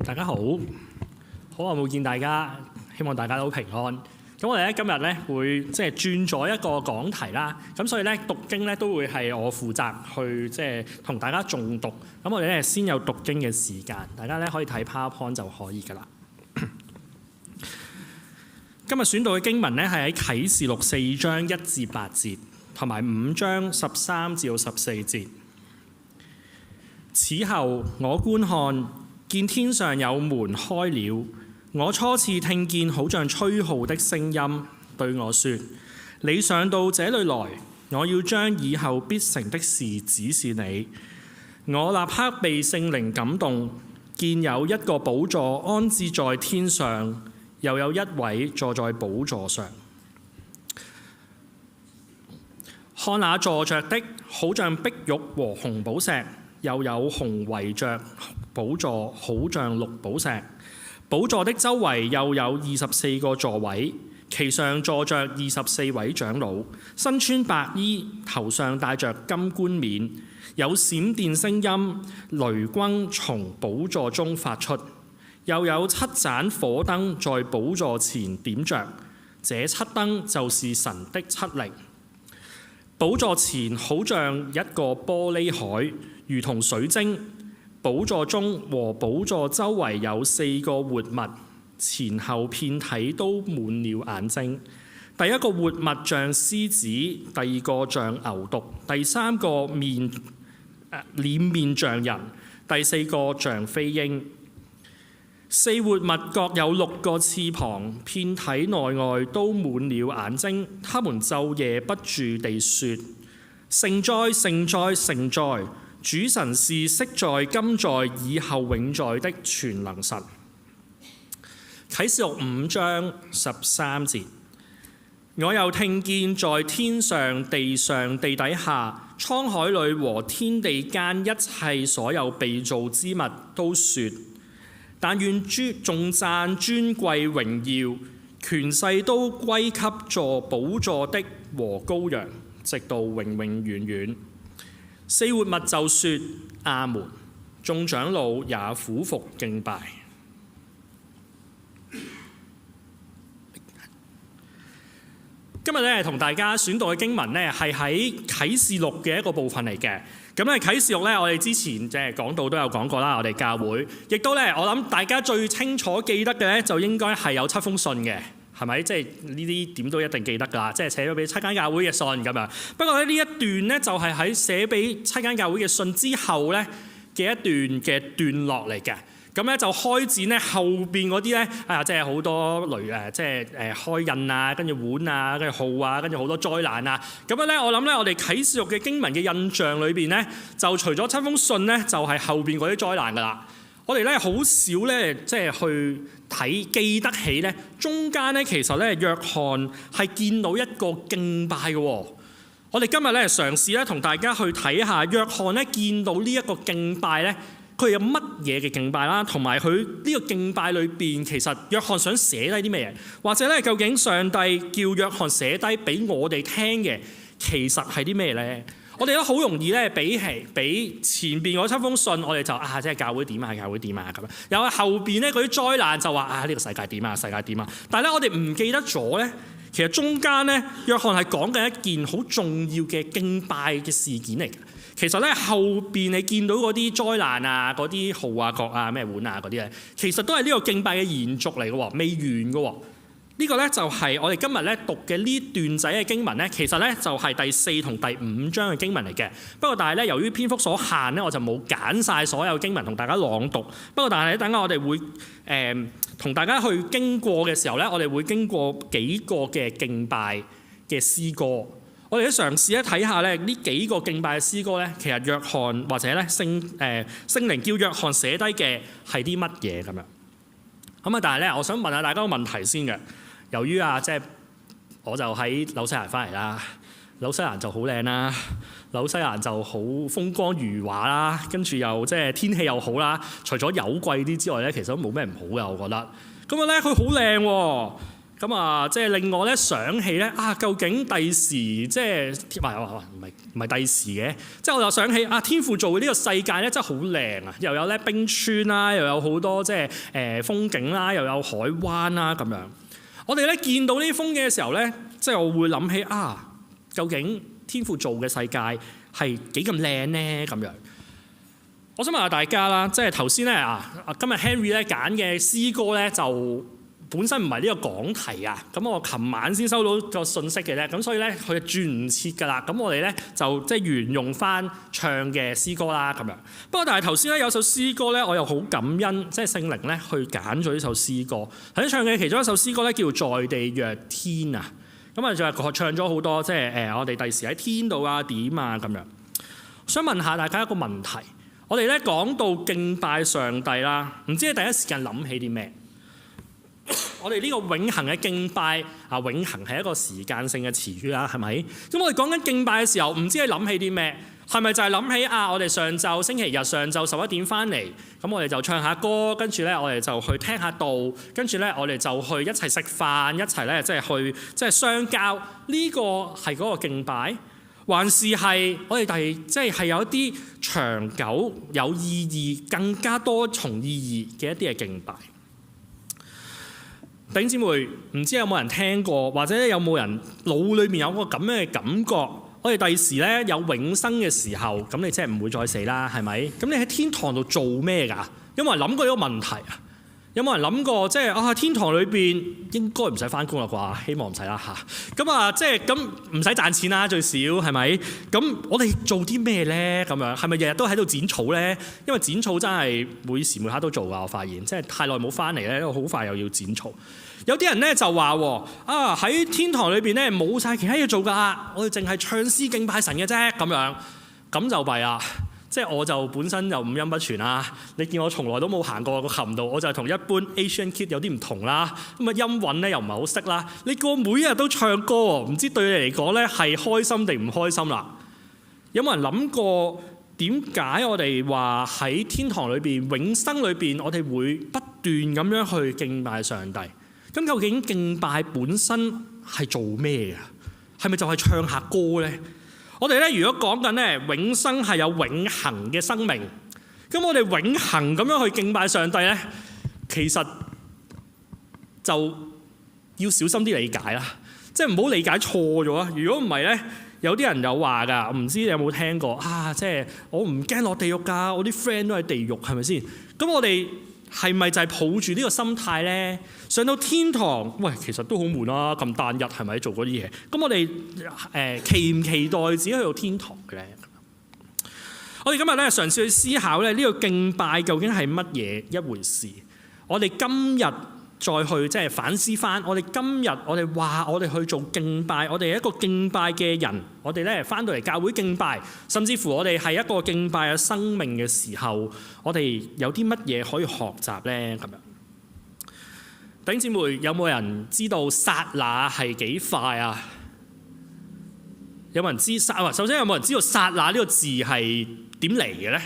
大家好，好耐冇見大家，希望大家都平安。咁我哋今日會轉咗一個講題啦，咁所以讀經都會係我負責去同大家誦讀。咁我哋先有讀經嘅時間，大家可以睇 PowerPoint 就可以㗎啦。今日選讀嘅經文係喺啟示錄4章1至8節，同埋5章13至14節。此後我觀看，見天上有門開了，我初次聽見好像吹號的聲音，對我說：你上到這裏來，我要將以後必成的事指示你。我立刻被聖靈感動，見有一個寶座安置在天上，又有一位坐在寶座上。看那坐着的，好像碧玉和紅寶石，又有紅圍着寶座，好像綠寶石。寶座的周圍又有24個座位，其上坐着24位長老，身穿白衣，頭上戴着金冠冕。有閃電聲音、雷轟從寶座中發出，又有7盞火燈在寶座前點着，這7燈就是神的7靈。寶座前好像一個玻璃海，如同水晶。寶座中和寶座周圍有4個活物，前後遍體都滿了眼睛。第一個活物像獅子，第二個像牛犢，第三個臉面像人，第四個像飛鷹。4活物各有6個翅膀，遍體內外都滿了眼睛。他們晝夜不住地說：聖哉，聖哉，聖哉！主神是昔在、今在、以後永在的全能神。啟示錄5章13節，我又聽見在天上、地上、地底下、滄海裏和天地間一切所有被造之物都說：但願頌讚、尊貴、榮耀、權勢都歸給坐寶座的和羔羊，直到永永遠遠。4活物就說：阿門。眾長老也俯伏敬拜。今日同大家選讀嘅經文係喺啟示錄嘅一個部分嚟嘅。咁啟示錄我哋之前講道都有講過啦，我哋教會亦都我諗大家最清楚記得嘅就應該係有7封信嘅。係咪？呢啲點都一定記得㗎啦，寫咗俾7間教會嘅信咁樣。不過呢一段就係喺寫俾7間教會嘅信之後嘅一段嘅段落嚟嘅。咁就開展後邊嗰啲好多開印啊，跟住碗啊，跟住號啊，跟住好多災難啊。咁我諗我哋啟示錄嘅經文嘅印象裏邊就除咗7封信就係後邊嗰啲災難㗎啦。我哋好少去睇記得起中間其實約翰係見到一個敬拜嘅。我哋今日嘗試同大家去睇下約翰見到呢一個敬拜佢有乜嘢嘅敬拜啦，同埋佢呢個敬拜裏邊其實約翰想寫低啲咩嘢，或者究竟上帝叫約翰寫低俾我哋聽嘅其實係啲咩呢？我哋都好容易比前邊嗰7封信，我哋就教會點啊，教會點啊咁樣。又係後邊嗰啲災難就話呢個世界點啊，世界點啊。但係我哋唔記得咗其實中間約翰係講緊一件好重要嘅敬拜嘅事件嚟嘅。其實後邊你見到嗰啲災難啊、嗰啲號啊、角啊、咩碗啊嗰啲其實都係呢個敬拜嘅延續嚟嘅喎，未完嘅喎。呢個就係我哋今日讀嘅呢段仔嘅經文其實就係第4同第5章嘅經文嚟嘅。不過但係由於篇幅所限我就冇揀晒所有經文同大家朗讀。不過但係等間我哋會同大家去經過嘅時候我哋會經過幾個嘅敬拜嘅詩歌。我哋都嘗試睇下呢幾個敬拜嘅詩歌其實約翰或者聖靈叫約翰寫低嘅係啲乜嘢咁樣。咁但係我想問下大家個問題先嘅。由於我就喺紐西蘭翻嚟啦，紐西蘭就好靚啦，紐西蘭就好風光如畫啦，跟住又天氣又好啦，除咗有貴啲之外其實都冇咩唔好嘅，我覺得。咁佢好靚喎。咁啊，即係令我咧想起咧究竟第時即係唔係第時嘅，即係我就想起天父做嘅呢個世界咧真係好靚啊！又有咧冰川啦，又有好多即係風景啦，又有海灣啦咁樣。我哋咧見到呢啲風景嘅時候咧，即係我會諗起究竟天父做嘅世界係幾咁靚咧咁樣。我想問下大家啦，即係頭先咧今日 Henry 咧揀嘅詩歌咧就本身唔係呢個講題啊，咁我琴晚先收到個信息嘅咧，咁所以咧佢轉唔切㗎啦，咁我哋咧就即係沿用翻唱嘅詩歌啦咁樣。不過但係頭先咧有首詩歌咧，我又好感恩，即係聖靈咧去揀咗呢首詩歌。頭先唱嘅其中一首詩歌咧叫做在地若天啊，咁啊就係唱咗好多即係我哋第時喺天度點咁樣。想問下大家一個問題，我哋咧講到敬拜上帝啦，唔知你第一時間諗起啲咩？我哋呢個永恆嘅敬拜永恆係一個時間性嘅詞語啦，係咪？咁我哋講緊敬拜嘅時候，唔知你諗起啲咩？係咪就係諗起我哋上晝星期日上晝11點翻嚟，咁我哋就唱下歌，跟住咧我哋就去聽下道，跟住咧我哋就去一齊食飯，一齊咧即係去即係相交。呢個係嗰個敬拜，還是係我哋即係有一啲長久有意義、更加多重意義嘅一啲嘅敬拜？弟兄姊妹，唔知有冇人聽過，或者有冇人腦裏面有個咁樣嘅感覺？我哋第時咧有永生嘅時候，咁你真係唔會再死啦，係咪？咁你喺天堂度做咩㗎？有冇人諗過呢個問題啊？有冇人諗過即係天堂裏邊應該唔使翻工啦啩？希望唔使啦嚇。咁即係咁唔使賺錢啦，最少係咪？咁我哋做啲咩咧？咁樣係咪日日都喺度剪草咧？因為剪草真係每時每刻都做㗎，我發現即係太耐冇翻嚟咧，好快又要剪草。有啲人咧就話喺天堂裏邊咧冇晒其他嘢做㗎，我哋淨係唱詩敬拜神嘅啫咁樣，咁就弊啦。即係我就本身就五音不全啦，你見我從來都冇行過個琴度，我就係同一般 Asian kid 有啲唔同啦。咁音韻咧又唔係好識啦。你叫我每日都唱歌喎，唔知對你嚟講咧係開心定唔開心啦？有冇人諗過點解我哋話喺天堂裏邊、永生裏邊，我哋會不斷咁樣去敬拜上帝？咁究竟敬拜本身係做咩㗎？係咪就係唱下歌咧？我哋咧如果講緊咧永生係有永恆嘅生命，咁我哋永恆咁樣去敬拜上帝咧，其實就要小心啲理解啦，即係唔好理解錯咗啊！如果唔係咧，有啲人有話㗎，唔知你有冇聽過即係我唔驚落地獄㗎，我啲 friend 都喺地獄，係咪先？咁我哋係咪就係抱住呢個心態咧？上到天堂，喂，其實都好悶啦，咁單一係咪做嗰啲嘢？咁我哋期唔期待自己去到天堂嘅咧？我哋今日咧嘗試去思考咧呢個敬拜究竟係乜嘢一回事？我哋今日再去即係反思翻，我哋今日我哋話我哋去做敬拜，我哋係一個敬拜嘅人，我哋咧翻到嚟教會敬拜，甚至乎我哋係一個敬拜嘅生命嘅時候，我哋有啲乜嘢可以學習咧？咁樣。弟兄姊妹，有冇人知道剎那係幾快啊？有冇人知首先有冇人知道剎那呢個字係點嚟嘅咧？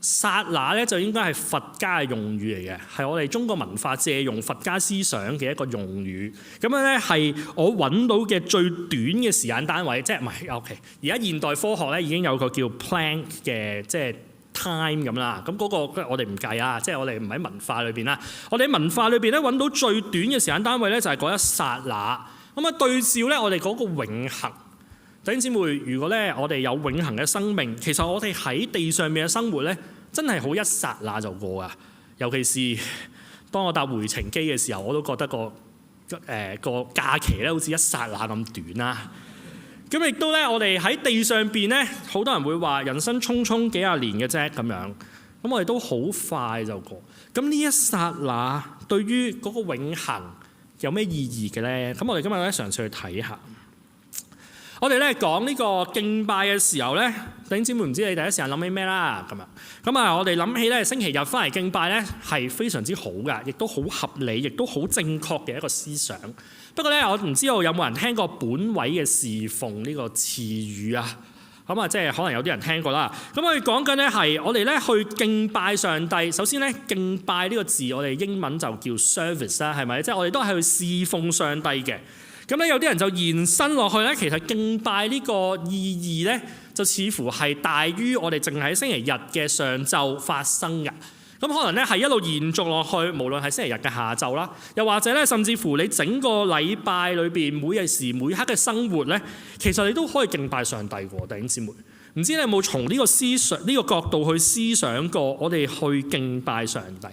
剎那咧就應該係佛家嘅用語嚟嘅，係我哋中國文化借用佛家思想嘅一個用語。咁樣咧係我揾到嘅最短嘅時間單位，即係唔係 OK？而家現代科學咧已經有個叫 Planck 嘅即係time 咁啦，咁嗰個我哋唔計啊，即係我哋唔喺文化裏邊啦。我哋喺文化裏邊咧揾到最短嘅時間單位咧就係嗰一剎那。咁啊對照咧我哋嗰個永恆。弟兄姊妹，如果咧我哋有永恆嘅生命，其實我哋喺地上面嘅生活咧真係好一剎那就過啊！尤其是當我搭回程機嘅時候，我都覺得個假期咧好似一剎那咁短啦。咁亦都咧，我哋喺地上邊咧，好多人會話人生匆匆幾廿年嘅啫咁樣。咁我哋都好快就過。咁呢一剎那對於嗰個永恆有咩意義嘅咧？咁我哋今日咧嘗試去睇下。我哋咧講呢個敬拜嘅時候咧，弟兄姊妹唔知你第一時間諗起咩啦？咁啊，我哋諗起咧星期日翻嚟敬拜咧係非常之好㗎，亦都好合理，亦都好正確嘅一個思想。不過咧，我唔知道有冇人聽過本位嘅侍奉呢個詞語啊？咁啊，即係可能有啲人聽過啦。咁我哋講緊咧係我哋咧去敬拜上帝。首先咧，敬拜呢個字，我哋英文就叫 service 啦，係咪？即係我哋都係去侍奉上帝嘅。咁咧有啲人就延伸落去咧，其實敬拜呢個意義咧，就似乎係大於我哋淨係喺星期日嘅上晝發生嘅。咁可能咧係一路延續落去，無論係星期日嘅下晝啦，又或者咧甚至乎你整個禮拜裏邊每時每刻嘅生活咧，其實你都可以敬拜上帝喎，弟兄姊妹。唔知你有冇從呢個思想呢個角度去思想過，我哋去敬拜上帝？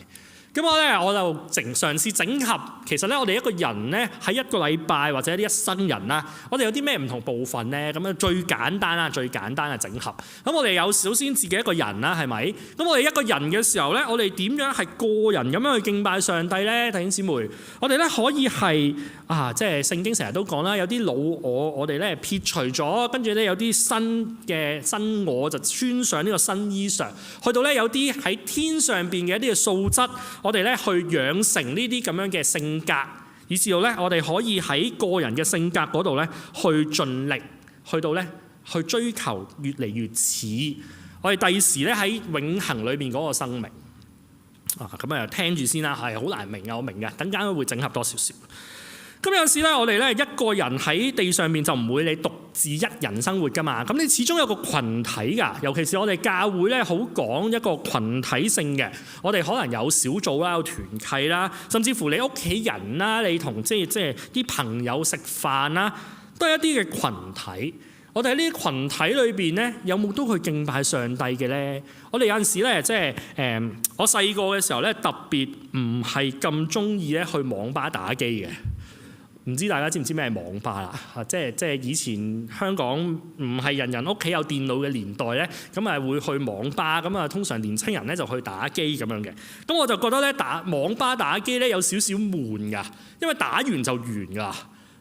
咁我就嘗試整合，其實咧我哋一個人咧喺一個禮拜或者一生人啦，我哋有啲咩唔同部分咧？咁樣最簡單嘅整合。咁我哋有首先自己一個人啦，係咪？咁我哋一個人嘅時候咧，我哋點樣係個人咁樣去敬拜上帝咧？弟兄姊妹，我哋咧可以係即係聖經成日都講啦，有啲老我哋咧撇除咗，跟住咧有啲新我就穿上呢個新衣裳，去到咧有啲喺天上邊嘅一啲嘅素質。我哋咧去養成呢啲咁樣嘅性格，以至到咧我哋可以喺個人嘅性格嗰度咧去盡力，去到咧去追求越嚟越似我哋第時咧喺永恆裏邊嗰個生命。咁啊聽住先啦，係好難明啊，我明嘅，等間會整合多少少。咁有陣時咧，我哋咧一個人喺地上面就唔會你獨自一人生活㗎嘛。咁你始終有個群體㗎，尤其是我哋教會咧好講一個群體性嘅。我哋可能有小組啦，有團契啦，甚至乎你屋企人啦，你同即係啲朋友食飯啦，都係一啲嘅群體。我哋喺呢啲群體裏邊咧，有冇都去敬拜上帝嘅咧？我哋有陣時咧，即係我細個嘅時候咧，特別唔係咁中意咧去網吧打機嘅。唔知大家知唔知咩係網吧啦？即係以前香港唔係人人屋企有電腦嘅年代咧，咁啊會去網吧，咁啊通常年青人咧就去打機咁樣嘅。咁我就覺得咧網吧打機咧有少少悶㗎，因為打完就完㗎。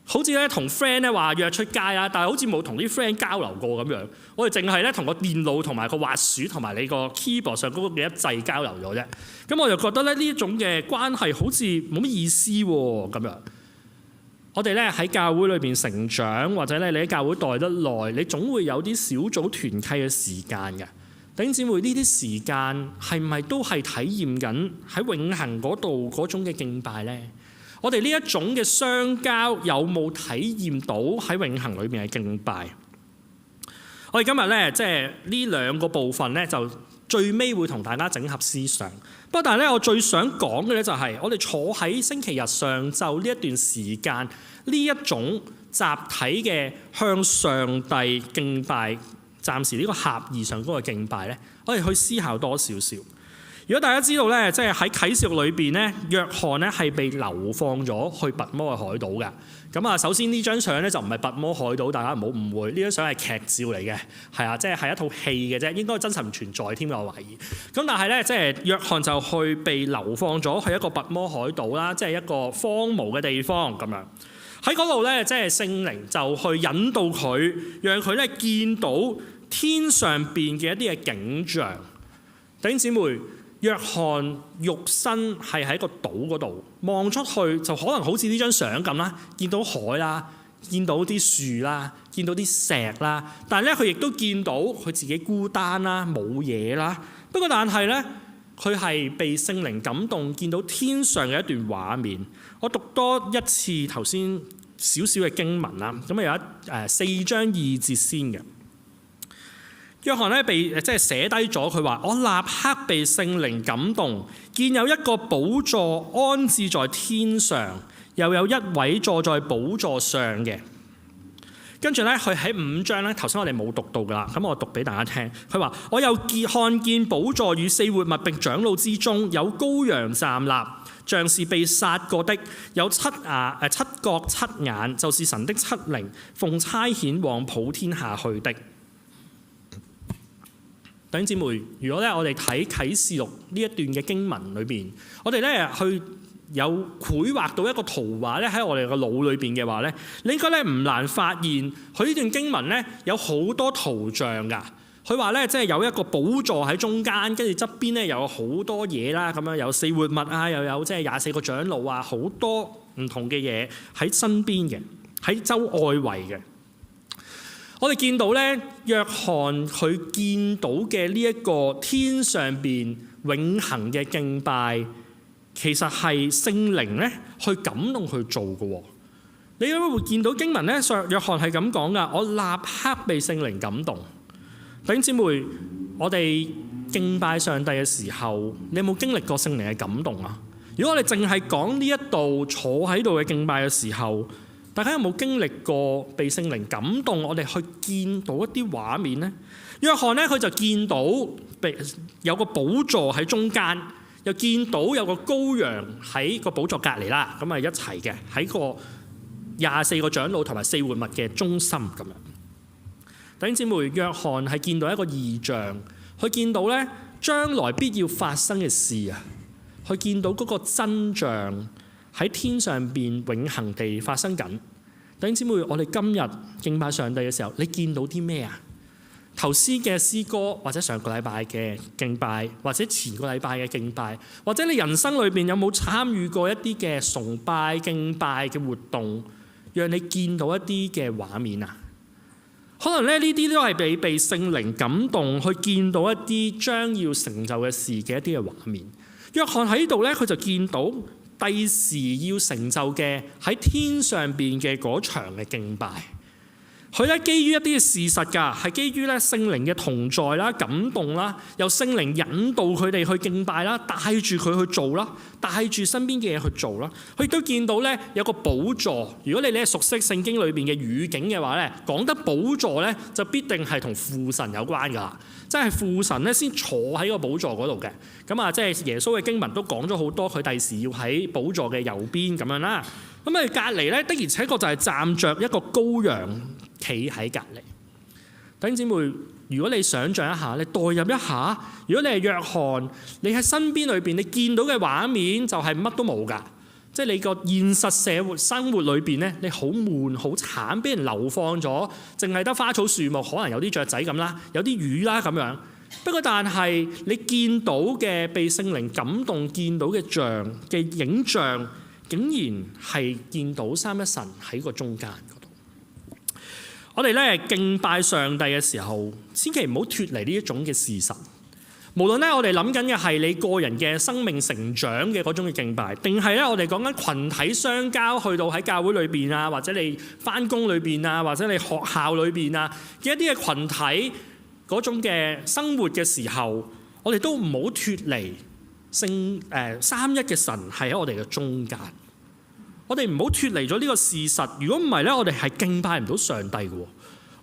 好似咧同 friend 咧話約出街啦，但係好似冇同啲 friend 交流過咁樣。我哋淨係咧同個電腦同埋個滑鼠同埋你個 keyboard 上嗰個嘅一掣交流咗啫。咁我就覺得咧呢一種嘅關係好似冇乜意思喎咁樣。我哋咧喺教會裏邊成長，或者咧你喺教會待得耐，你總會有啲小組團契嘅時間嘅。弟兄姊妹，呢啲時間係唔係都係體驗緊喺永恆嗰度嗰種嘅敬拜咧？我哋呢一種嘅相交有冇體驗到喺永恆裏邊嘅敬拜？我哋今日咧即係呢兩個部分咧，就最尾會同大家整合思想。不過，但係咧，我最想講嘅咧就係我哋坐喺星期日上晝呢一段時間，呢一種集體嘅向上帝敬拜，暫時呢個狹義上嗰個敬拜咧，我哋去思考多少少。如果大家知道咧，即係喺啟示錄裏邊咧，約翰咧係被流放咗去拔摩嘅海島嘅。咁啊，首先呢張相咧就唔係拔摩海島，大家唔好誤會，呢張相係劇照嚟嘅，係啊，即係一套戲嘅啫，應該真實唔存在添，我懷疑。咁但係咧，即係約翰就去被流放咗去一個拔摩海島啦，即係一個荒蕪嘅地方咁樣。喺嗰度咧，即係聖靈就去引導佢，讓佢咧見到天上邊嘅一啲嘅景象。弟兄姊妹，約翰肉身係喺個島嗰度望出去，就可能好似呢張相咁啦，見到海啦，見到啲樹啦，見到啲石啦。但係咧，佢亦都見到佢自己孤單啦，冇嘢啦。不過但係咧，佢係被聖靈感動，見到天上嘅一段畫面。我讀多一次頭先少少嘅經文啦。咁啊有4章2節先嘅。約翰咧被即係寫低咗，佢話：我立刻被聖靈感動，見有一個寶座安置在天上，又有一位坐在寶座上嘅。跟住咧，佢喺5章咧，頭先我哋冇讀到噶啦，咁我讀俾大家聽。佢話：我又看見寶座與4活物並長老之中，有羔羊站立，像是被殺過的，有7角7眼，就是神的7靈，奉差遣往普天下去的。弟兄姊妹，如果咧我哋睇啟示錄呢一段嘅經文裏邊，我哋咧去有繪畫到一個圖畫咧喺我哋個腦裏邊嘅話咧，你應該咧唔難發現佢呢段經文咧有好多圖像㗎。佢話咧即係有一個寶座喺中間，跟住側邊咧有好多嘢啦，咁樣有4活物啊，又有即係24個長老啊，好多唔同嘅嘢喺身邊嘅，喺周外圍嘅。我哋見到咧，約翰佢見到嘅呢一個天上邊永恆嘅敬拜，其實係聖靈咧去感動去做嘅喎。你有冇會見到經文咧？約翰係咁講噶，我立刻被聖靈感動。弟兄姊妹，我哋敬拜上帝嘅時候，你有冇經歷過聖靈嘅感動啊？如果我哋淨係講呢一度坐喺度嘅敬拜嘅時候，大家有冇經歷過被聖靈感動？我哋去見到一啲畫面呢？約翰咧佢就見到有個寶座喺中間，又見到有個羔羊喺個寶座隔離啦，咁啊一齊嘅喺個24個長老同埋4活物嘅中心咁樣。弟兄姊妹，約翰係見到一個異象，佢見到咧將來必要發生嘅事啊！佢見到嗰個真相喺天上邊永恆地發生緊。弟兄姊妹，我哋今日敬拜上帝嘅時候，你見到啲咩啊？頭先嘅詩歌，或者上個禮拜嘅敬拜，或者前個禮拜嘅敬拜，或者你人生裏邊有冇參與過一啲嘅崇拜敬拜嘅活動，讓你見到一啲嘅畫面啊？可能咧呢啲都係被聖靈感動，去見到一啲將要成就嘅事嘅一啲嘅畫面。約翰喺度咧，佢就見到第時要成就嘅喺天上邊嘅嗰場嘅敬拜。佢咧基於一啲嘅事實㗎，係基於咧聖靈嘅同在啦、感動啦，由聖靈引導佢哋去敬拜啦，帶住佢去做啦，帶住身邊嘅嘢去做啦。佢亦都見到咧有個寶座。如果你咧熟悉聖經裏邊嘅語境嘅話咧，講得寶座咧就必定係同父神有關㗎啦。即係父神咧先坐喺個寶座嗰度嘅。咁啊，即係耶穌嘅經文都講咗好多，佢第時要喺寶座嘅右邊咁樣啦。咁啊，隔離咧的而且確就係站着一個羔羊企喺隔離。弟兄姊妹，如果你想像一下，你代入一下，如果你係約翰，你喺身邊裏邊你見到嘅畫面就係乜都冇㗎。即係你個現實社會生活裏邊咧，你好悶好慘，俾人流放咗，淨係得花草樹木，可能有啲雀仔咁啦，有啲魚啦咁樣。不過但係你見到嘅被聖靈感動見到嘅像嘅影像，竟然係見到三一神喺個中間嗰度。我哋咧敬拜上帝嘅時候，千祈唔好脫離呢一種嘅事實。無論咧我哋諗緊嘅係你個人嘅生命成長嘅嗰種嘅敬拜，定係咧我哋講緊群體相交，去到喺教會裏邊啊，或者你返工裏邊啊，或者你學校裏邊啊嘅一啲嘅群體嗰種嘅生活嘅時候，我哋都唔好脫離三一嘅神係喺我哋嘅中間。我哋唔好脫離咗呢個事實。如果唔係咧，我哋係敬拜唔到上帝嘅。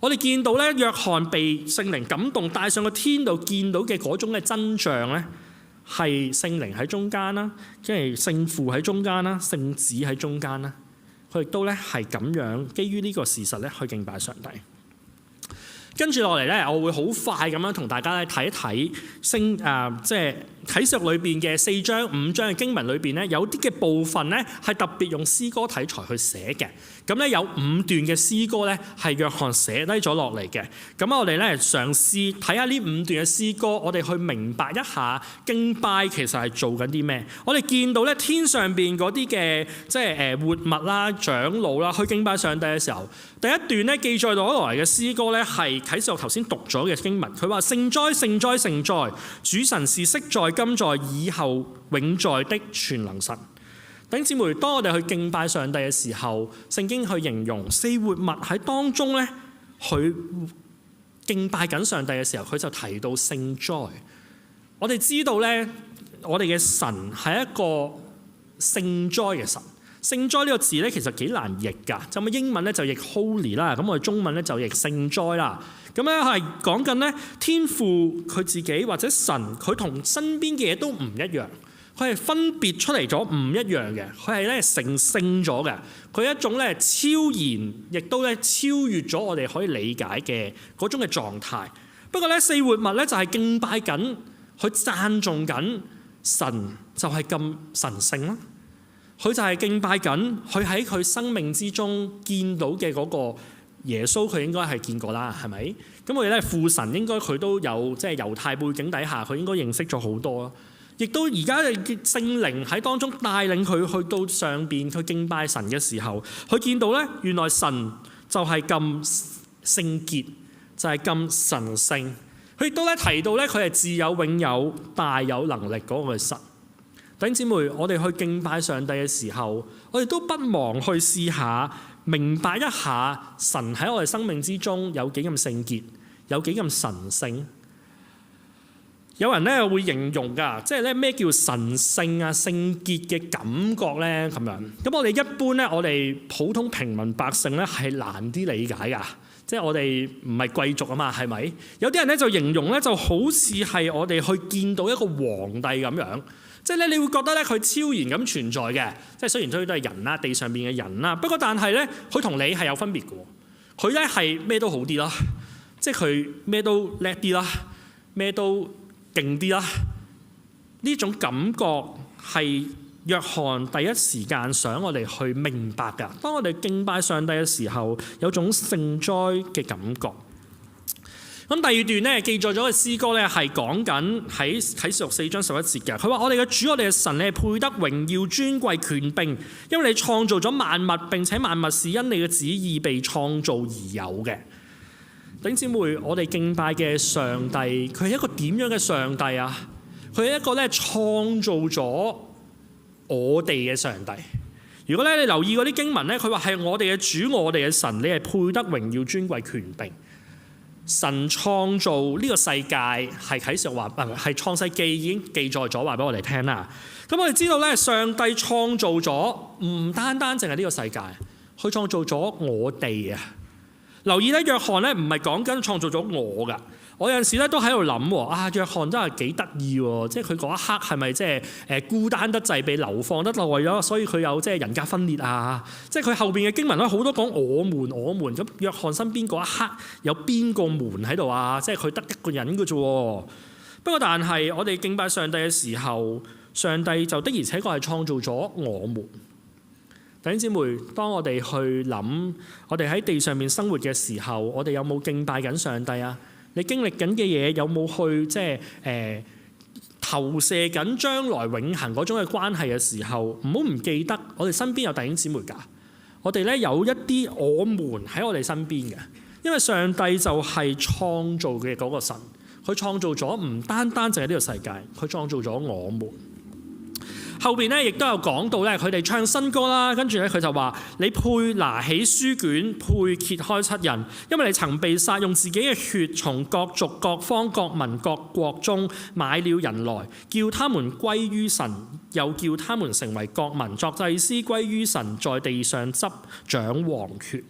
我哋見到咧，約翰被聖靈感動帶上個天度，見到嘅嗰種嘅真相咧，係聖靈喺中間啦，即係聖父喺中間啦，聖子喺中間啦。佢亦都咧係咁樣，基於呢個事實咧去敬拜上帝。跟住落嚟咧，我會好快咁樣同大家咧睇一睇即係啟示錄裏邊嘅4章5章嘅經文裏邊咧，有啲嘅部分咧係特別用詩歌題材去寫嘅。咁咧有5段嘅詩歌咧係約翰寫低咗落嚟嘅。咁我哋咧嘗試睇下呢5段嘅詩歌，我哋去明白一下敬拜其實係做緊啲咩。我哋見到咧天上邊嗰啲嘅即係活物啦、長老啦，去敬拜上帝嘅時候，第一段咧記載咗落嚟嘅詩歌咧係啟示錄頭先讀咗嘅經文。佢話聖哉聖哉聖哉，主神是昔在今在以後永在的全能神。弟兄姊妹，當我哋去敬拜上帝嘅時候，聖經去形容4活物喺當中咧，佢敬拜緊上帝嘅時候，佢就提到聖哉。我哋知道咧，我哋嘅神係一個聖哉嘅神。聖哉呢個字咧其實幾難譯㗎，就咁英文咧就譯 holy 啦，咁我哋中文咧就譯聖哉啦。咁咧係講緊咧天父佢自己或者神，佢同身邊嘅嘢都唔一樣。佢係分別出嚟咗唔一樣嘅，佢係咧成聖咗嘅，佢係一種咧超然，亦都咧超越咗我哋可以理解嘅嗰種嘅狀態。不過咧4活物咧就係敬拜緊，佢讚頌緊神就係咁神聖啦。佢就係敬拜緊，佢喺佢生命之中見到嘅嗰個耶穌，佢應該係見過啦，係咪？咁我哋咧父神應該佢都有即係猶太背景底下，佢應該認識咗好多咯。亦都而家嘅聖靈喺當中帶領佢去到上邊去敬拜神嘅時候，佢見到咧原來神就係咁聖潔，就係咁神聖。佢亦都咧提到咧，佢係自有永有、大有能力嗰個神。弟兄姊妹，我哋去敬拜上帝嘅時候，我哋都不忘去試下明白一下神喺我哋生命之中有幾咁聖潔，有幾咁神聖。有人咧會形容㗎，即係咧咩叫神聖啊、聖潔嘅感覺咧咁樣。咁我哋一般咧，我哋普通平民百姓咧係難啲理解㗎。即係我哋唔係貴族啊嘛，係咪？有啲人咧就形容咧就好似係我哋去見到一個皇帝咁樣。即係咧，你會覺得咧佢超然咁存在嘅。即係雖然佢都係人啦，地上邊嘅人啦。不過但係咧，佢同你係有分別嘅。佢咧係咩都好啲啦，即係佢咩都叻啲啦，咩都勁啲啦。呢種感覺係約翰第一時間想我哋去明白㗎。當我哋敬拜上帝嘅時候，有種聖哉嘅感覺。咁第二段咧記載咗嘅詩歌咧係講緊喺啟示錄4章11節嘅。佢話：我哋嘅主，我哋嘅神，你係配得榮耀、尊貴、權柄，因為你創造咗萬物，並且萬物是因你嘅旨意被創造而有嘅。弟兄姊妹，我哋敬拜嘅上帝，佢係一個點樣嘅上帝啊？佢係一個咧創造咗我哋嘅上帝。如果咧你留意嗰啲經文咧，佢話係我哋嘅主，我哋嘅神，你係配得榮耀、尊貴、權柄。神創造呢個世界係啟示話，係創世記已經記載咗話俾我哋聽啦。咁我哋知道咧，上帝創造咗唔單單淨係呢個世界，佢創造咗我哋啊！留意咧，約翰咧唔係講緊創造咗我㗎。我有陣時咧都喺度諗，約翰真係幾得意喎！即係佢嗰一刻係咪即係孤單得滯，被流放得耐咗，所以佢有即係人格分裂啊？即係佢後邊嘅經文咧好多講我們咁，約翰身邊嗰一刻有邊個門喺度啊？即係佢得一個人嘅啫。不過但係我哋敬拜上帝嘅時候，上帝就的而且確係創造咗我們。弟兄姊妹，當我哋去諗我哋喺地上面生活嘅時候，我哋有冇敬拜緊上帝啊？你經歷緊嘅嘢有冇去即係投射緊將來永恆嗰種嘅關係嘅時候，唔好唔記得我哋身邊有弟兄姊妹㗎。我哋咧有一啲我們喺我哋身邊嘅，因為上帝就係創造嘅嗰個神，佢創造咗唔單單淨係呢個世界，佢創造咗我們。後邊咧亦都有講到咧，佢哋唱新歌啦，跟住咧佢就話：你配拿起書卷，配揭開七印，因為你曾被殺，用自己嘅血從各族、各方、各民、各國中買了人來，叫他們歸於神，又叫他們成為國民，作祭司歸於神，在地上執掌王權。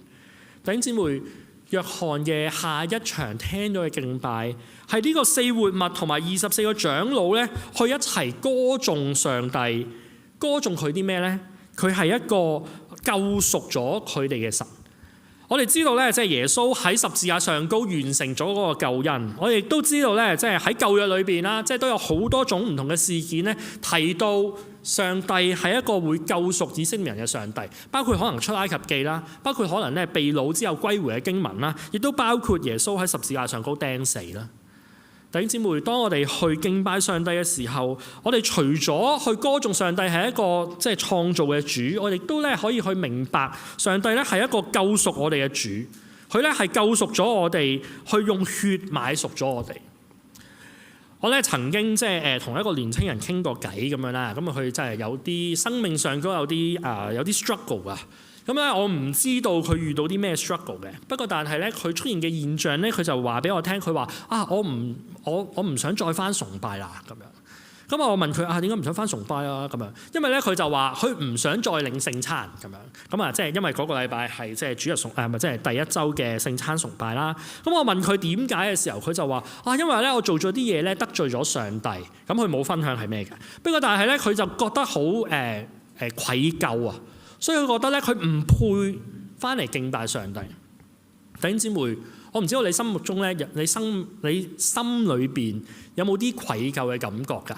弟兄姊妹，約翰嘅下一場聽到嘅敬拜係呢個4活物同埋24個長老咧，去一齊歌頌上帝。歌頌佢啲咩咧？佢係一個救贖咗佢哋嘅神。我哋知道咧，即係耶穌喺十字架上高完成咗嗰個救恩。我哋亦都知道咧，即係喺舊約裏邊啦，即係都有好多種唔同嘅事件咧，提到上帝係一個會救贖以色列人嘅上帝，包括可能出埃及記啦，包括可能咧被擄之後歸回嘅經文啦，亦都包括耶穌喺十字架上高釘死啦。弟兄姊妹，當我哋去敬拜上帝嘅時候，我哋除咗去歌頌上帝係一個即係創造嘅主，我哋都咧可以去明白上帝咧係一個救贖我哋嘅主，佢咧係救贖咗我哋，去用血買贖咗我哋。我咧曾經即係同一個年青人傾過偈咁樣啦，咁佢真係有啲生命上都有啲struggle 啊。咁咧，我唔知道佢遇到啲咩 struggle 嘅。不過，但係咧，佢出現嘅現象咧，佢就話俾我聽，佢話我唔想再翻崇拜啦咁樣。咁我問佢點解唔想翻崇拜啊？咁樣，因為咧佢就話佢唔想再領聖餐咁樣。咁啊，即係因為嗰個禮拜係即係主日即係第一週嘅聖餐崇拜啦。咁我問佢點解嘅時候，佢就話因為咧我做咗啲嘢咧得罪咗上帝。咁佢冇分享係咩嘅。不過但係咧，佢就覺得好愧疚啊。所以佢覺得咧，佢唔配翻嚟敬拜上帝。弟兄姊妹，我唔知道你心目中咧，你心裏邊有冇啲愧疚嘅感覺㗎？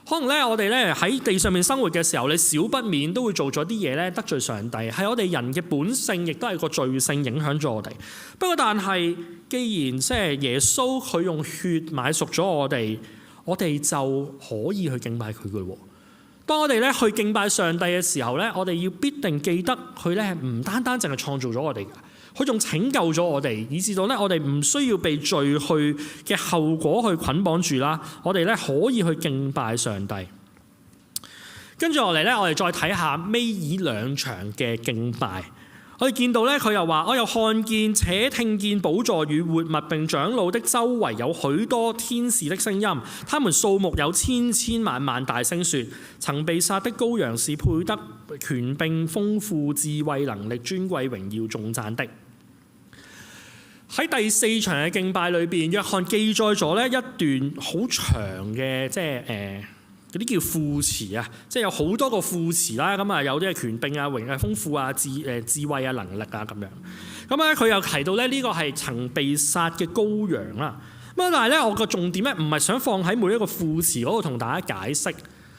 可能咧，我哋咧喺地上面生活嘅時候，你少不免都會做咗啲嘢咧得罪上帝，係我哋人嘅本性，亦都係個罪性影響咗我哋。不過但係，既然即係耶穌佢用血買贖咗我哋就可以去敬拜佢嘅喎。當我哋咧去敬拜上帝嘅時候咧，我哋要必定記得佢咧唔單單淨係創造咗我哋嘅，佢仲拯救咗我哋，以至到咧我哋唔需要被罪去嘅後果去捆綁住啦。我哋咧可以去敬拜上帝。跟住落嚟咧，我哋再睇下尾以兩場嘅敬拜。我哋見到咧，佢又話：我又看見且聽見寶座與活物並長老的周圍有許多天使的聲音，他們數目有千千萬萬，大聲說：曾被殺的羔羊是配得權柄、豐富、智慧、能力、尊貴、榮耀、頌讚的。喺第四場嘅敬拜裏邊，約翰記載咗咧一段好長嘅嗰啲叫副詞啊，即係有好多個副詞啦。咁啊，有啲係權柄啊、榮啊、豐富啊、智慧啊、能力啊咁樣。咁咧，佢又提到咧呢個係曾被殺嘅羔羊啦。咁但係咧，我個重點咧唔係想放喺每一個副詞嗰度同大家解釋，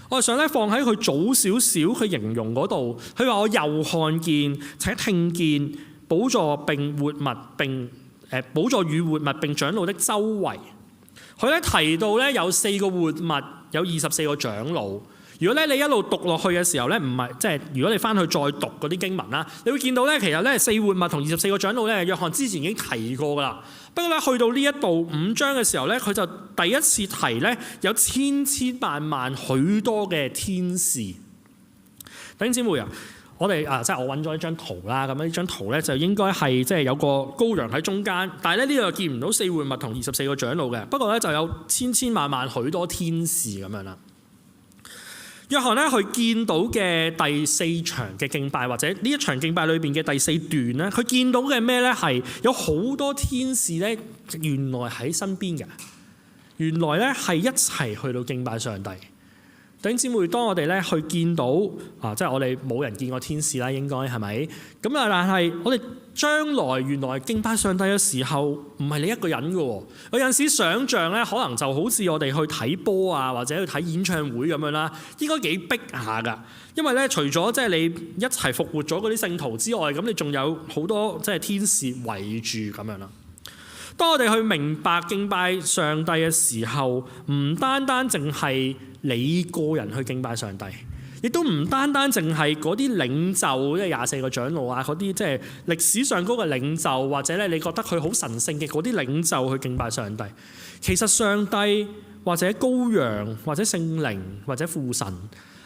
我係想咧放喺佢早少少佢形容嗰度。佢話我又看見且聽見寶座並活物並寶座與活物並長老的周圍。佢咧提到咧有4個活物，有24個長老。如果咧你一路讀落去嘅時候咧，唔係即係如果你翻去再讀嗰啲經文啦，你會見到咧其實咧4活物同24個長老咧，約翰之前已經提過噶啦。不過咧去到呢一度5章嘅時候咧，佢就第一次提咧有千千萬萬許多嘅天使。弟兄姊妹啊！我哋即係我揾咗一張圖啦，咁呢張圖咧就應該係即係有個羔羊喺中間，但係咧呢度又見唔到4活物同24個長老嘅，不過咧就有千千萬萬許多天使咁樣啦。約翰咧佢見到嘅第4場嘅敬拜，或者呢一場敬拜裏邊嘅第4段咧，佢見到嘅咩咧係有好多天使咧，原來喺身邊嘅，原來咧係一齊去到敬拜上帝。弟兄姊妹，當我哋咧去見到即係我哋冇人見過天使啦，應該係咪？咁啊，但係我哋將來原來敬拜上帝嘅時候，唔係你一個人嘅喎。有陣時想像咧，可能就好似我哋去睇波啊，或者去睇演唱會咁樣啦，應該幾逼下㗎。因為咧，除咗即係你一齊復活咗嗰啲聖徒之外，咁你仲有好多即係天使圍住咁樣啦。當我哋去明白敬拜上帝嘅時候，唔單單淨係你個人去敬拜上帝，亦都唔單單淨係嗰啲領袖，即係24個長老啊，嗰啲即係歷史上嗰個領袖，或者咧你覺得佢好神聖嘅嗰啲領袖去敬拜上帝。其實上帝或者羔羊或者聖靈或者父神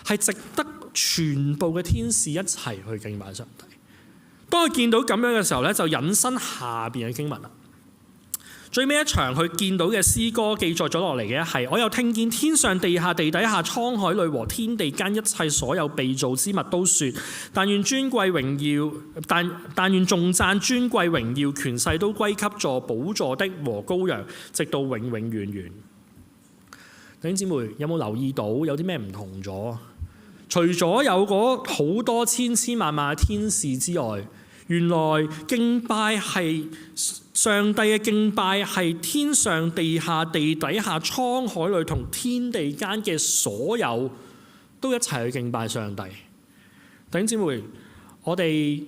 係值得全部嘅天使一齊去敬拜上帝。當佢見到咁樣嘅時候咧，就引申下邊嘅經文啦。最尾一場佢見到嘅詩歌記載咗落嚟嘅係：我又聽見天上地下地底下滄海裏和天地間一切所有被造之物都說：但願尊貴榮耀，但願頌讚尊貴榮耀權勢都歸給坐寶座的和羔羊，直到永永遠遠。弟兄姊妹有冇留意到有啲咩唔同咗？除咗有嗰好多千千萬萬嘅天使之外，原來敬拜係上帝嘅敬拜係天上地下地底下滄海裏同天地間嘅所有都一齊去敬拜上帝。弟兄姊妹，我哋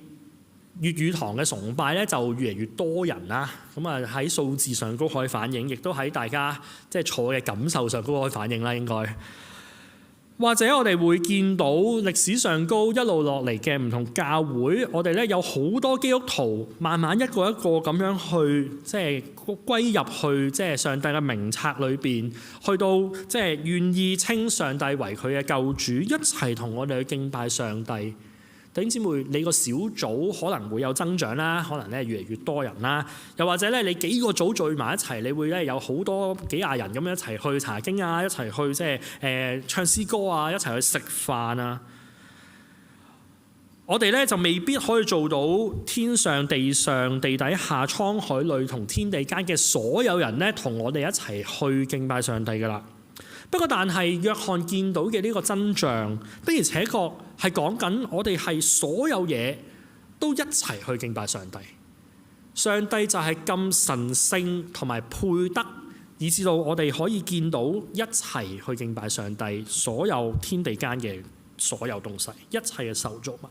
粵語堂嘅崇拜咧就越嚟越多人啦，咁啊喺數字上高可以反映，亦都喺大家即係坐嘅感受上高可以反映啦，應該。或者我哋會見到歷史上高一路落嚟嘅唔同教會，我哋咧有好多基督徒慢慢一個一個咁樣去即係歸入去即係上帝嘅名冊裏邊，去到即係願意稱上帝為佢嘅救主，一齊同我哋去敬拜上帝。弟兄姊妹，你個小組可能會有增長啦，可能咧越嚟越多人啦，又或者咧你幾個組聚埋一齊，你會咧有好多幾廿人咁樣一齊去查經啊，一齊去即係唱詩歌啊，一齊去食飯啊。我哋咧就未必可以做到天上地上地底下滄海裏同天地間嘅所有人咧同我哋一齊去敬拜上帝㗎喇。不過，但係約翰見到嘅呢個真相，的而且確係講緊我哋係所有嘢都一齊去敬拜上帝。上帝就係咁神聖同埋配得，以至到我哋可以見到一齊去敬拜上帝。所有天地間嘅所有東西，一切嘅受造物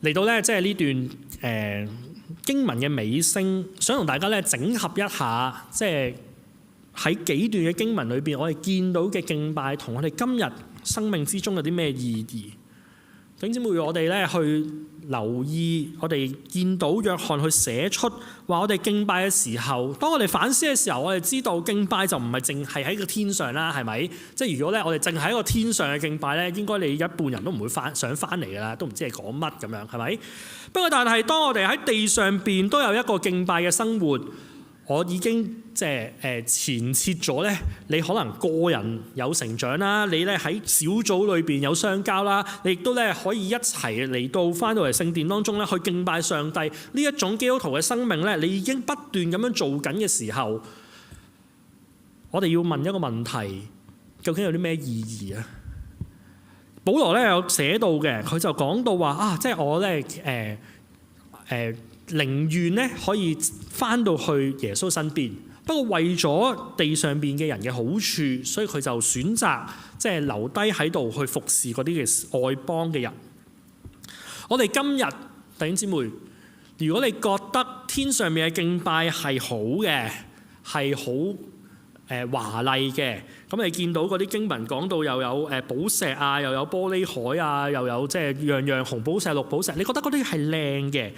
嚟到咧，即係呢段經文嘅尾聲，想同大家咧整合一下，即係。喺幾段嘅經文裏邊，我哋見到嘅敬拜同我哋今日生命之中有啲咩意義？弟兄姊妹，我哋咧去留意，我哋見到約翰去寫出話，我哋敬拜嘅時候，當我哋反思嘅時候，我哋知道敬拜就唔係淨係喺個天上啦，係咪？即係如果咧我哋淨係喺個天上嘅敬拜咧，應該你一半人都唔會想翻嚟㗎啦，都唔知係講乜咁樣，係咪？不過但係當我哋喺地上邊都有一個敬拜嘅生活，我已經即係前設咗咧，你可能個人有成長啦，你咧喺小組裏邊有相交啦，你亦都咧可以一齊嚟到翻到嚟聖殿當中咧去敬拜上帝。呢一種基督徒嘅生命咧，你已經不斷咁樣做緊嘅時候，我哋要問一個問題：究竟有啲咩意義啊？保羅咧有寫到嘅，佢就講到話啊，即係我咧寧願咧可以翻到去耶穌身邊，不過為咗地上邊嘅人嘅好處，所以佢就選擇即係留低喺度去服侍嗰啲嘅外邦嘅人。我哋今日弟兄姊妹，如果你覺得天上面嘅敬拜係好嘅，係好華麗嘅，咁你見到嗰啲經文講到又有寶石啊，又有玻璃海啊，又有即係樣樣紅寶石、綠寶石，你覺得嗰啲係靚嘅？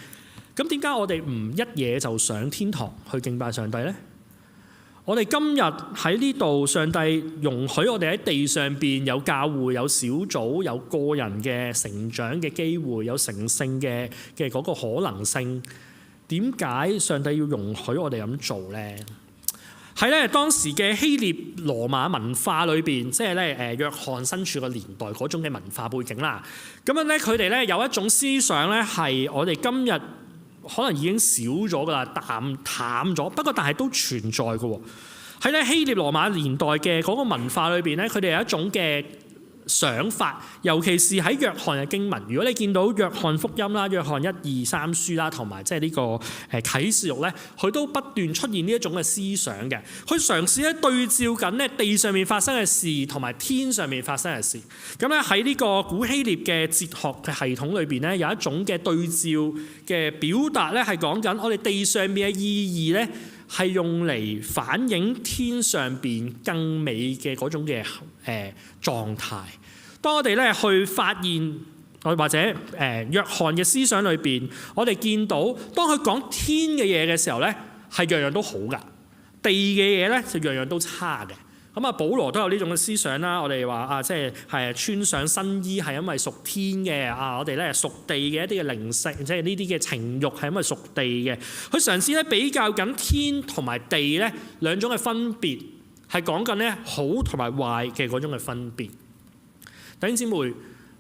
咁點解我哋唔一嘢就上天堂去敬拜上帝呢？我哋今日喺呢度，上帝容許我哋喺地上邊有教會、有小組、有個人嘅成長嘅機會、有成聖嘅嗰個可能性。點解上帝要容許我哋咁做呢？喺咧當時嘅希臘羅馬文化裏邊，即係咧約翰身處個年代嗰種嘅文化背景啦。咁樣咧，佢哋咧有一種思想咧，係我哋今日可能已經少咗噶啦，淡咗。不過但係都存在嘅喎。喺咧希臘羅馬年代嘅嗰個文化裏邊咧，佢哋有一種嘅想法，尤其是喺約翰嘅經文。如果你見到約翰福音啦、約翰1、2、3書啦，同埋即係呢個啟示錄咧，佢都不斷出現呢一種嘅思想嘅。佢嘗試咧對照緊咧地上面發生嘅事同埋天上面發生嘅事。咁咧喺呢個古希臘嘅哲學嘅系統裏邊咧，有一種嘅對照嘅表達咧，係講緊我哋地上面嘅意義咧，係用嚟反映天上邊更美嘅嗰種嘅狀態。當我哋咧去發現或者約翰嘅思想裏邊，我哋見到當佢講天嘅嘢嘅時候咧，係樣樣都好噶；地嘅嘢咧就樣樣都差嘅。咁啊，保羅都有呢種嘅思想啦。我哋話啊，即係穿上新衣係因為屬天嘅啊，我哋咧屬地嘅一啲嘅靈性，即係呢啲嘅情慾係因為屬地嘅。佢嘗試咧比較緊天同埋地咧兩種嘅分別，係講緊咧好同埋壞嘅嗰種嘅分別。弟兄姊妹，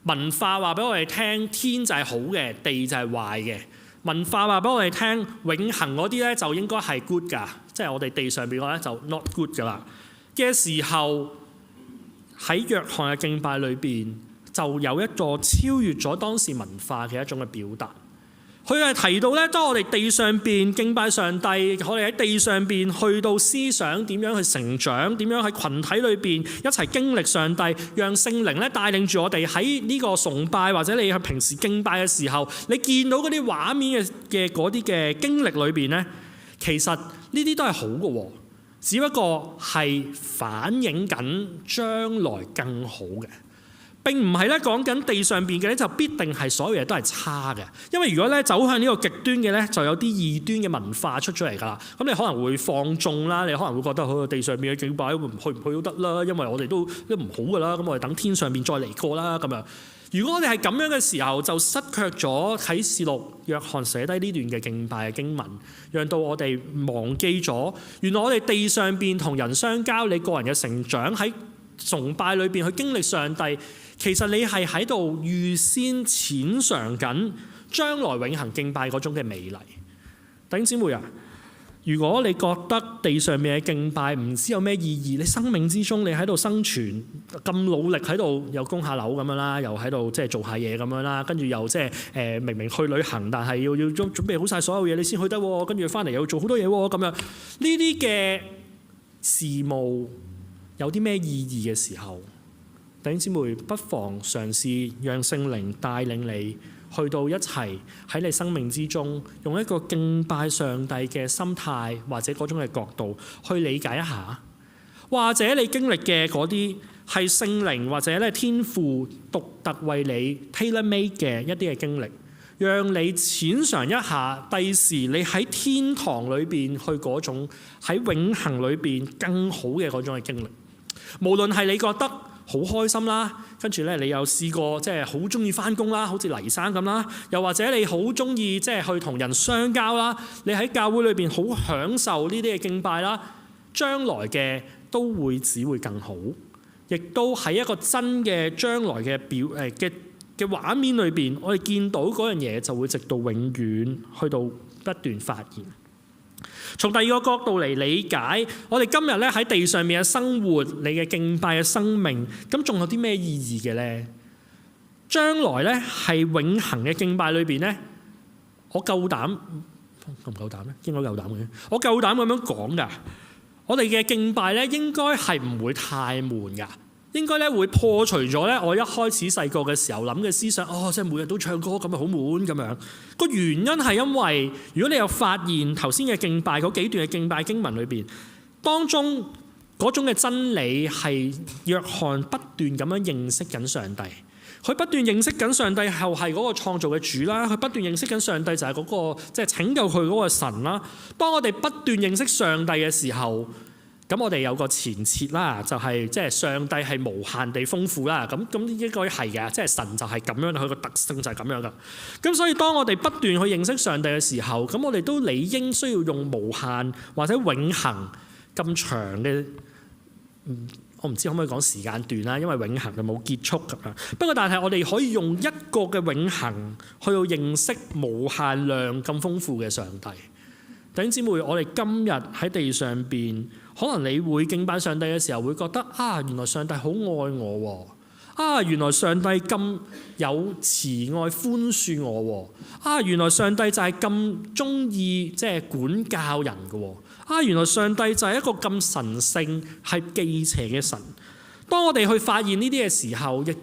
文化話俾我哋聽，天就係好嘅，地就係壞嘅。文化話俾我哋聽，永恆嗰啲咧就應該係 good 㗎，即係我哋地上邊嗰咧就 not good 㗎啦。嘅時候喺約翰嘅敬拜裏邊，就有一個超越咗當時文化嘅一種嘅表達。佢係提到咧，當我哋地上邊敬拜上帝，我哋喺地上邊去到思想點樣去成長，點樣喺群體裏邊一齊經歷上帝，讓聖靈咧帶領住我哋喺呢個崇拜或者你去平時敬拜嘅時候，你見到嗰啲畫面嘅嗰啲嘅經歷裏邊咧，其實呢啲都係好嘅喎，只不過係反映緊將來更好嘅。並唔係咧講緊地上邊嘅咧就必定係所有嘢都係差嘅，因為如果咧走向呢個極端嘅咧，就有啲異端嘅文化出咗嚟㗎啦。咁你可能會放縱啦，你可能會覺得去地上邊嘅敬拜去唔去都得啦，因為我哋都唔好㗎啦。咁我哋等天上邊再嚟過啦咁樣。如果我哋係咁樣嘅時候，就失卻咗啟示錄約翰寫低呢段嘅敬拜嘅經文，讓到我哋忘記咗原來我哋地上邊同人相交，你個人嘅成長喺崇拜裏邊去經歷上帝。其實你係喺度預先淺嘗緊將來永恆敬拜嗰種嘅美麗。弟兄姊妹啊，如果你覺得地上面嘅敬拜唔知有咩意義，你生命之中你喺度生存咁努力喺度又供下樓咁樣啦，又喺度即係做下嘢咁樣啦，跟住又即係明明去旅行，但係要準備好晒所有嘢你先去得喎，跟住翻嚟又要做好多嘢喎咁樣。呢啲嘅事務有啲咩意義嘅時候，弟兄姊妹，不妨嘗試讓聖靈帶領你去到一齊喺你生命之中，用一個敬拜上帝嘅心態或者嗰種嘅角度去理解一下，或者你經歷嘅嗰啲係聖靈或者咧天父獨特為你 tailor-made 嘅一啲嘅經歷，讓你淺嘗一下第時你喺天堂裏邊去嗰種喺永恆裏邊更好嘅嗰種嘅經歷。無論係你覺得好開心啦，跟住咧你又試過即係好中意返工啦，好似黎生咁啦，又或者你好中意即係去同人相交啦，你喺教會裏邊好享受呢啲嘅敬拜啦，將來嘅都會只會更好，亦都喺一個真嘅將來嘅嘅畫面裏邊，我哋見到嗰樣嘢就會直到永遠去到不斷發現。從第二個角度嚟理解，我哋今日咧喺地上面嘅生活，你嘅敬拜嘅生命，咁仲有啲咩意義嘅咧？將來咧係永恆嘅敬拜裏邊咧，我夠膽夠唔夠膽咧？應該夠膽嘅。我夠膽咁樣講㗎。我哋嘅敬拜咧應該係唔會太悶㗎。應該咧會破除咗咧我一開始細個嘅時候諗嘅思想，即係每日都唱歌咁咪好悶咁樣。個原因係因為如果你有發現頭先嘅敬拜嗰幾段嘅敬拜經文裏邊，當中嗰種嘅真理係約翰不斷咁樣認識緊上帝，佢不斷認識緊上帝後係嗰個創造嘅主啦，佢不斷認識緊上帝就係嗰個即係拯救佢嗰個神啦。當我哋不斷認識上帝嘅時候，咁我哋有個前設啦，就係即係上帝係無限地豐富啦。咁應該係嘅，即係神就係咁樣，佢個特性就係咁樣噶。咁所以當我哋不斷去認識上帝嘅時候，咁我哋都理應需要用無限或者永恆咁長嘅，我唔知可唔可以講時間段啦，因為永恆就冇結束咁樣。不過但係我哋可以用一個嘅永恆去到認識無限量咁豐富嘅上帝。弟兄姊妹，我哋今日喺地上邊，可能你會敬拜上帝嘅時候，會覺得原來上帝好愛我喎，原來上帝咁有慈愛寬恕我喎，原來上帝就係咁中意即係管教人嘅喎，原來上帝就係一個咁神聖係忌邪嘅神。當我哋去發現呢啲嘅時候，亦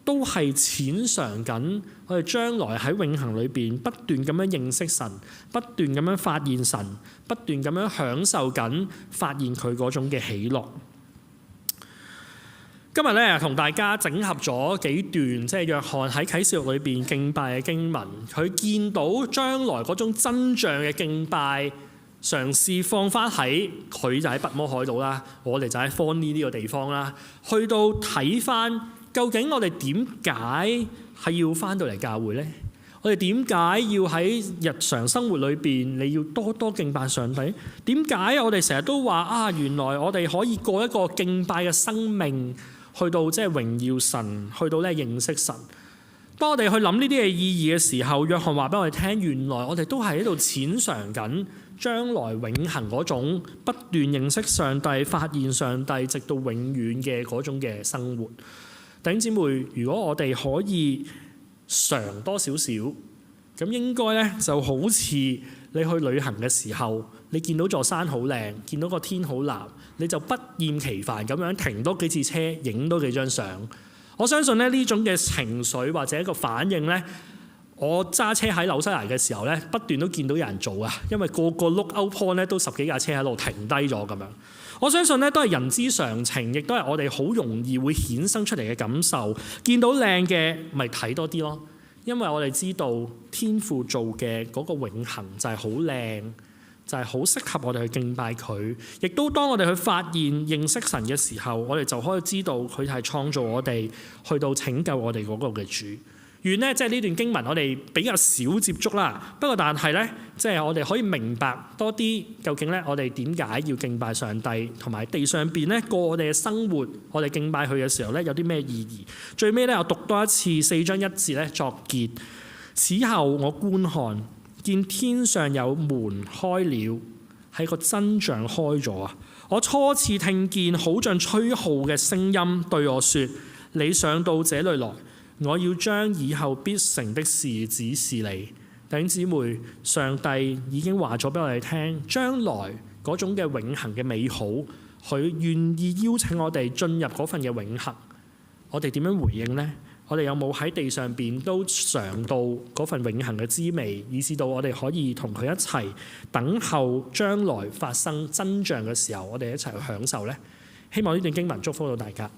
都係淺嘗緊我哋將來喺永恆裏邊不斷咁樣認識神，不斷咁樣發現神，不斷咁樣享受緊發現佢嗰種嘅喜樂。今日咧同大家整合咗幾段即係約翰喺啟示錄裏邊敬拜嘅經文，佢見到將來嗰種真像嘅敬拜，嘗試放翻喺佢就喺拔摩海島啦，我哋就喺科尼呢個地方啦，去到睇翻。究竟我哋點解係要翻到嚟教會呢？我哋點解要喺日常生活裏邊你要多多敬拜上帝？點解我哋成日都話原來我哋可以過一個敬拜嘅生命，去到即係榮耀神，去到咧認識神。當我哋去諗呢啲嘅意義嘅時候，約翰話俾我哋聽，原來我哋都係喺度淺嘗緊將來永恆嗰種不斷認識上帝、發現上帝，直到永遠嘅嗰種嘅生活。弟兄姊妹，如果我哋可以嘗多少少，咁應該咧就好似你去旅行嘅時候，你見到座山好靚，見到個天好藍，你就不厭其煩咁樣停多幾次車，影多幾張相。我相信咧呢種嘅情緒或者一個反應咧，我揸車喺紐西蘭嘅時候咧，不斷都見到有人做啊，因為個 look out point 咧都10幾架車喺度停低咗咁樣。我相信咧都係人之常情，亦都係我哋好容易會衍生出嚟嘅感受。見到靚嘅咪睇多啲咯，因為我哋知道天父做嘅嗰個永恆就係好靚，就係好適合我哋去敬拜佢。亦都當我哋去發現認識神嘅時候，我哋就可以知道佢係創造我哋去到拯救我哋嗰個嘅主。願呢，即係呢段經文我哋比較少接觸啦。不過但係呢，即係我哋可以明白多啲究竟呢，我哋點解要敬拜上帝，同埋地上邊呢過我哋嘅生活，我哋敬拜佢嘅時候呢，有啲咩意義？最尾呢，我讀多一次4章1節呢作結。此後我觀看，見天上有門開了，係個真像開咗啊！我初次聽見好像吹號嘅聲音對我說：你上到這裏來。我要將以後必成的事指示你。弟兄姊妹，上帝已經話咗俾我哋聽，將來嗰種嘅永恆嘅美好，佢願意邀請我哋進入嗰份嘅永恆。我哋點樣回應呢？我哋有冇喺地上邊都嘗到嗰份永恆嘅滋味，以至到我哋可以同佢一齊等候將來發生真像嘅時候，我哋一齊去享受呢？希望呢段經文祝福到大家。